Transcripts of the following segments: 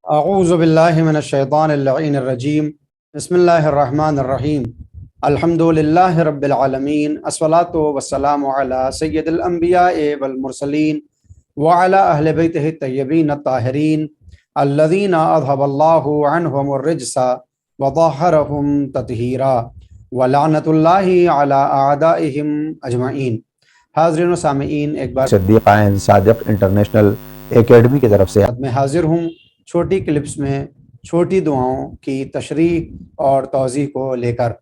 اعوذ باللہ من الشیطان اللعین الرجیم بسم اللہ الرحمن الرحیم الحمد للہ رب العالمین الصلاۃ والسلام علی سید الانبیاء والمرسلین وعلی اہل بیتہ الطیبین الطاہرین الذین اذھب اللہ عنہم الرجس وطہرہم تطہیرا ولعنۃ اللہ علی اعدائہم اجمعین۔ حاضرین و سامعین، ایک بار صدیق عین صادق انٹرنیشنل اکیڈمی کی طرف سے میں حاضر ہوں چھوٹی کلپس میں چھوٹی دعاؤں کی تشریح اور توضیح کو لے کر۔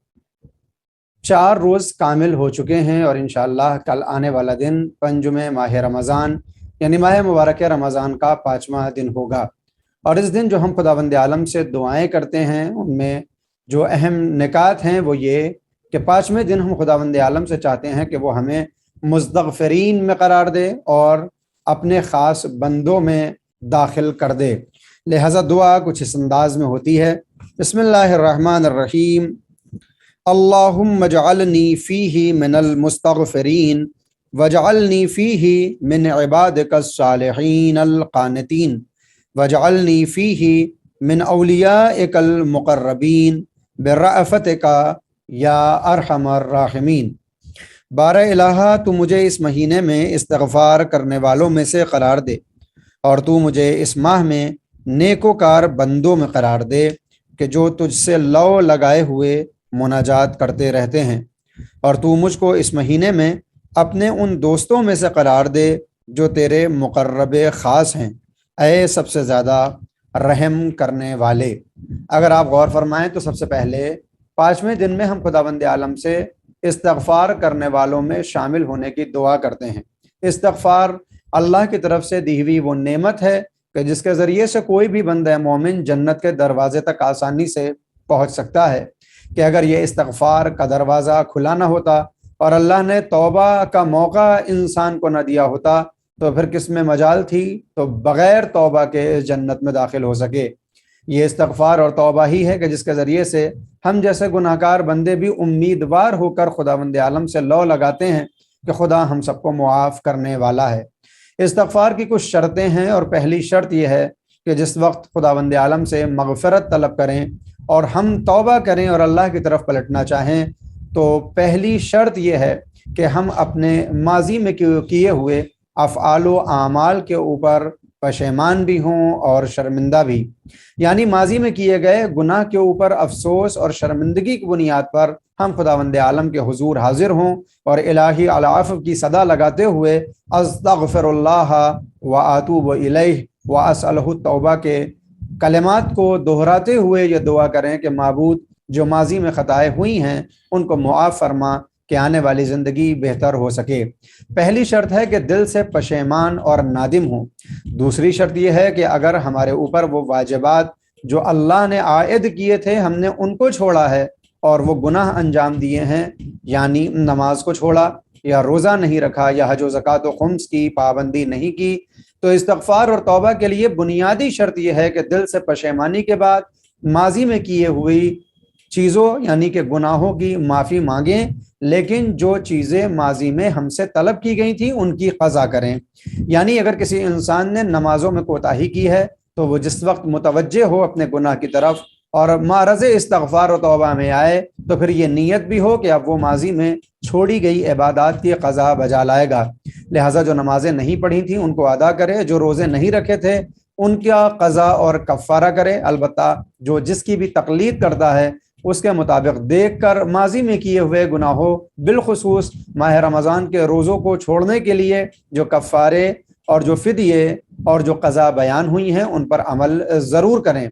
4 روز کامل ہو چکے ہیں اور انشاءاللہ کل آنے والا دن پنجم ماہ رمضان یعنی ماہ مبارک رمضان کا 5واں دن ہوگا، اور اس دن جو ہم خداوند عالم سے دعائیں کرتے ہیں ان میں جو اہم نکات ہیں وہ یہ کہ 5ویں دن ہم خداوند عالم سے چاہتے ہیں کہ وہ ہمیں مستغفرین میں قرار دے اور اپنے خاص بندوں میں داخل کر دے۔ لہذا دعا کچھ اس انداز میں ہوتی ہے۔ بسم اللہ الرحمن الرحیم، اللہم اجعلنی فیہ من المستغفرین واجعلنی فیہ من عبادک الصالحین القانتین واجعلنی فیہ من اولیائک المقربین برأفتک یا ارحم الراحمین۔ بارہ الہ، تو مجھے اس مہینے میں استغفار کرنے والوں میں سے قرار دے، اور تو مجھے اس ماہ میں نیکوکار بندوں میں قرار دے کہ جو تجھ سے لو لگائے ہوئے مناجات کرتے رہتے ہیں، اور تو مجھ کو اس مہینے میں اپنے ان دوستوں میں سے قرار دے جو تیرے مقرب خاص ہیں، اے سب سے زیادہ رحم کرنے والے۔ اگر آپ غور فرمائیں تو سب سے پہلے 5ویں دن میں ہم خداوند عالم سے استغفار کرنے والوں میں شامل ہونے کی دعا کرتے ہیں۔ استغفار اللہ کی طرف سے دی ہوئی وہ نعمت ہے کہ جس کے ذریعے سے کوئی بھی بندہ مومن جنت کے دروازے تک آسانی سے پہنچ سکتا ہے، کہ اگر یہ استغفار کا دروازہ کھلا نہ ہوتا اور اللہ نے توبہ کا موقع انسان کو نہ دیا ہوتا تو پھر کس میں مجال تھی تو بغیر توبہ کے جنت میں داخل ہو سکے۔ یہ استغفار اور توبہ ہی ہے کہ جس کے ذریعے سے ہم جیسے گناہ گار بندے بھی امیدوار ہو کر خداوند عالم سے لو لگاتے ہیں کہ خدا ہم سب کو معاف کرنے والا ہے۔ استغفار کی کچھ شرطیں ہیں، اور پہلی شرط یہ ہے کہ جس وقت خداوند عالم سے مغفرت طلب کریں اور ہم توبہ کریں اور اللہ کی طرف پلٹنا چاہیں تو پہلی شرط یہ ہے کہ ہم اپنے ماضی میں کیے ہوئے افعال و اعمال کے اوپر پشیمان بھی ہوں اور شرمندہ بھی، یعنی ماضی میں کیے گئے گناہ کے اوپر افسوس اور شرمندگی کی بنیاد پر ہم خداوند عالم کے حضور حاضر ہوں اور الہی العفو کی صدا لگاتے ہوئے استغفر اللہ واتوب الیہ واسألہ التوبہ کے کلمات کو دہراتے ہوئے یہ دعا کریں کہ معبود جو ماضی میں خطائیں ہوئی ہیں ان کو معاف فرما کہ آنے والی زندگی بہتر ہو سکے۔ پہلی شرط ہے کہ دل سے پشیمان اور نادم ہوں۔ دوسری شرط یہ ہے کہ اگر ہمارے اوپر وہ واجبات جو اللہ نے عائد کیے تھے ہم نے ان کو چھوڑا ہے اور وہ گناہ انجام دیے ہیں، یعنی نماز کو چھوڑا یا روزہ نہیں رکھا یا حج و زکوٰۃ و خمس کی پابندی نہیں کی، تو استغفار اور توبہ کے لیے بنیادی شرط یہ ہے کہ دل سے پشیمانی کے بعد ماضی میں کیے ہوئی چیزوں یعنی کہ گناہوں کی معافی مانگیں، لیکن جو چیزیں ماضی میں ہم سے طلب کی گئی تھی ان کی قضا کریں۔ یعنی اگر کسی انسان نے نمازوں میں کوتاہی کی ہے تو وہ جس وقت متوجہ ہو اپنے گناہ کی طرف اور معرض استغفار و توبہ میں آئے تو پھر یہ نیت بھی ہو کہ اب وہ ماضی میں چھوڑی گئی عبادات کی قضا بجا لائے گا۔ لہٰذا جو نمازیں نہیں پڑھی تھیں ان کو ادا کرے، جو روزے نہیں رکھے تھے ان کا قضا اور کفارہ کرے، البتہ جو جس کی بھی تقلید کرتا ہے اس کے مطابق دیکھ کر ماضی میں کیے ہوئے گناہوں بالخصوص ماہ رمضان کے روزوں کو چھوڑنے کے لیے جو کفارے اور جو فدیے اور جو قضا بیان ہوئی ہیں ان پر عمل ضرور کریں۔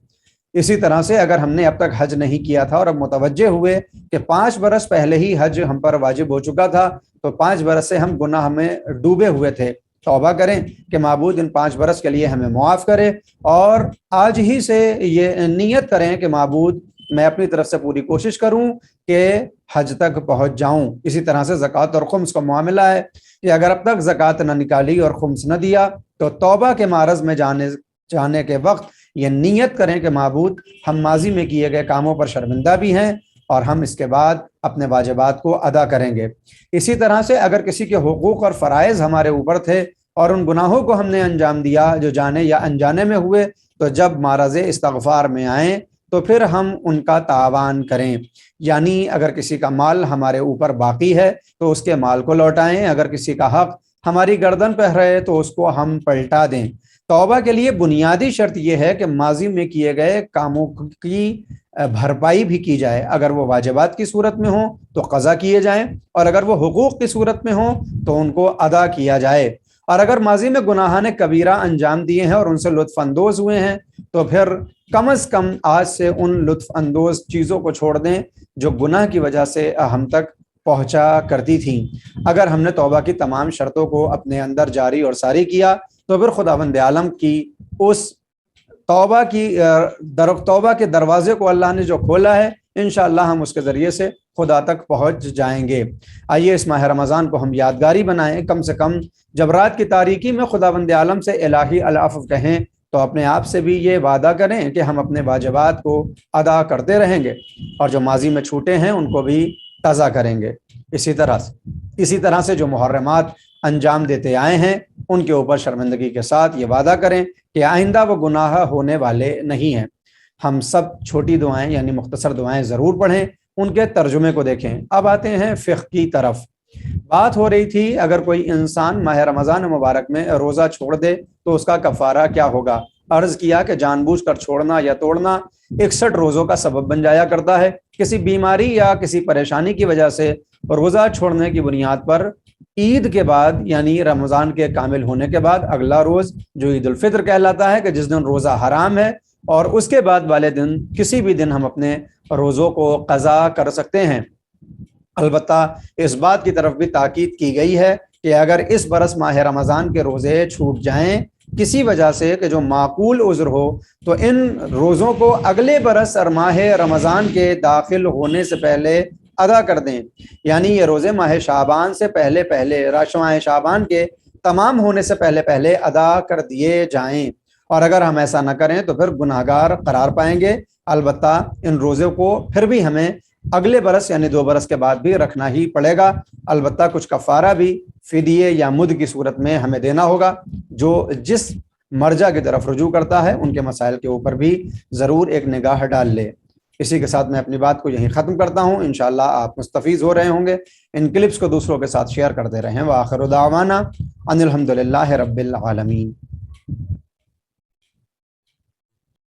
اسی طرح سے اگر ہم نے اب تک حج نہیں کیا تھا اور اب متوجہ ہوئے کہ 5 برس پہلے ہی حج ہم پر واجب ہو چکا تھا تو 5 برس سے ہم گناہ میں ڈوبے ہوئے تھے، توبہ کریں کہ معبود ان 5 برس کے لیے ہمیں معاف کرے، اور آج ہی سے یہ نیت کریں کہ معبود میں اپنی طرف سے پوری کوشش کروں کہ حج تک پہنچ جاؤں۔ اسی طرح سے زکوٰۃ اور خمس کا معاملہ ہے کہ اگر اب تک زکوٰۃ نہ نکالی اور خمس نہ دیا تو توبہ کے معرض میں جانے کے وقت یہ نیت کریں کہ معبود ہم ماضی میں کیے گئے کاموں پر شرمندہ بھی ہیں اور ہم اس کے بعد اپنے واجبات کو ادا کریں گے۔ اسی طرح سے اگر کسی کے حقوق اور فرائض ہمارے اوپر تھے اور ان گناہوں کو ہم نے انجام دیا جو جانے یا انجانے میں ہوئے تو جب معرض استغفار میں آئیں تو پھر ہم ان کا تاوان کریں، یعنی اگر کسی کا مال ہمارے اوپر باقی ہے تو اس کے مال کو لوٹائیں، اگر کسی کا حق ہماری گردن پہ رہے تو اس کو ہم پلٹا دیں۔ توبہ کے لیے بنیادی شرط یہ ہے کہ ماضی میں کیے گئے کاموں کی بھرپائی بھی کی جائے، اگر وہ واجبات کی صورت میں ہوں تو قضا کیے جائیں، اور اگر وہ حقوق کی صورت میں ہوں تو ان کو ادا کیا جائے، اور اگر ماضی میں گناہان کبیرہ انجام دیے ہیں اور ان سے لطف اندوز ہوئے ہیں تو پھر کم از کم آج سے ان لطف اندوز چیزوں کو چھوڑ دیں جو گناہ کی وجہ سے ہم تک پہنچا کرتی تھیں۔ اگر ہم نے توبہ کی تمام شرطوں کو اپنے اندر جاری اور ساری کیا تو پھر خداوند عالم کی اس توبہ کے دروازے کو اللہ نے جو کھولا ہے، انشاءاللہ ہم اس کے ذریعے سے خدا تک پہنچ جائیں گے۔ آئیے اس ماہ رمضان کو ہم یادگاری بنائیں، کم سے کم جب رات کی تاریکی میں خداوند عالم سے الہی العفو کہیں تو اپنے آپ سے بھی یہ وعدہ کریں کہ ہم اپنے واجبات کو ادا کرتے رہیں گے اور جو ماضی میں چھوٹے ہیں ان کو بھی تازہ کریں گے۔ اسی طرح سے جو محرمات انجام دیتے آئے ہیں ان کے اوپر شرمندگی کے ساتھ یہ وعدہ کریں کہ آئندہ وہ گناہ ہونے والے نہیں ہیں۔ ہم سب چھوٹی دعائیں یعنی مختصر دعائیں ضرور پڑھیں، ان کے ترجمے کو دیکھیں۔ اب آتے ہیں فقہ کی طرف۔ بات ہو رہی تھی اگر کوئی انسان ماہ رمضان مبارک میں روزہ چھوڑ دے تو اس کا کفارہ کیا ہوگا۔ عرض کیا کہ جان بوجھ کر چھوڑنا یا توڑنا 61 روزوں کا سبب بن جایا کرتا ہے۔ کسی بیماری یا کسی پریشانی کی وجہ سے روزہ چھوڑنے کی بنیاد پر عید کے بعد یعنی رمضان کے کامل ہونے کے بعد اگلا روز جو عید الفطر کہلاتا ہے کہ جس دن روزہ حرام ہے، اور اس کے بعد والے دن کسی بھی دن ہم اپنے روزوں کو قضا کر سکتے ہیں۔ البتہ اس بات کی طرف بھی تاکید کی گئی ہے کہ اگر اس برس ماہ رمضان کے روزے چھوٹ جائیں کسی وجہ سے کہ جو معقول عذر ہو تو ان روزوں کو اگلے برس اور ماہ رمضان کے داخل ہونے سے پہلے ادا کر دیں، یعنی یہ روزے ماہ شعبان سے پہلے ماہ شعبان کے تمام ہونے سے پہلے ادا کر دیے جائیں، اور اگر ہم ایسا نہ کریں تو پھر گناہگار قرار پائیں گے۔ البتہ ان روزوں کو پھر بھی ہمیں اگلے برس یعنی 2 برس کے بعد بھی رکھنا ہی پڑے گا، البتہ کچھ کفارہ بھی فدیے یا مد کی صورت میں ہمیں دینا ہوگا۔ جو جس مرجع کی طرف رجوع کرتا ہے ان کے مسائل کے اوپر بھی ضرور ایک نگاہ ڈال لے۔ اسی کے ساتھ میں اپنی بات کو یہیں ختم کرتا ہوں۔ انشاءاللہ آپ مستفیض ہو رہے ہوں گے۔ ان کلپس کو دوسروں کے ساتھ شیئر کرتے رہیں۔ وآخر دعوانا ان الحمدللہ رب العالمین۔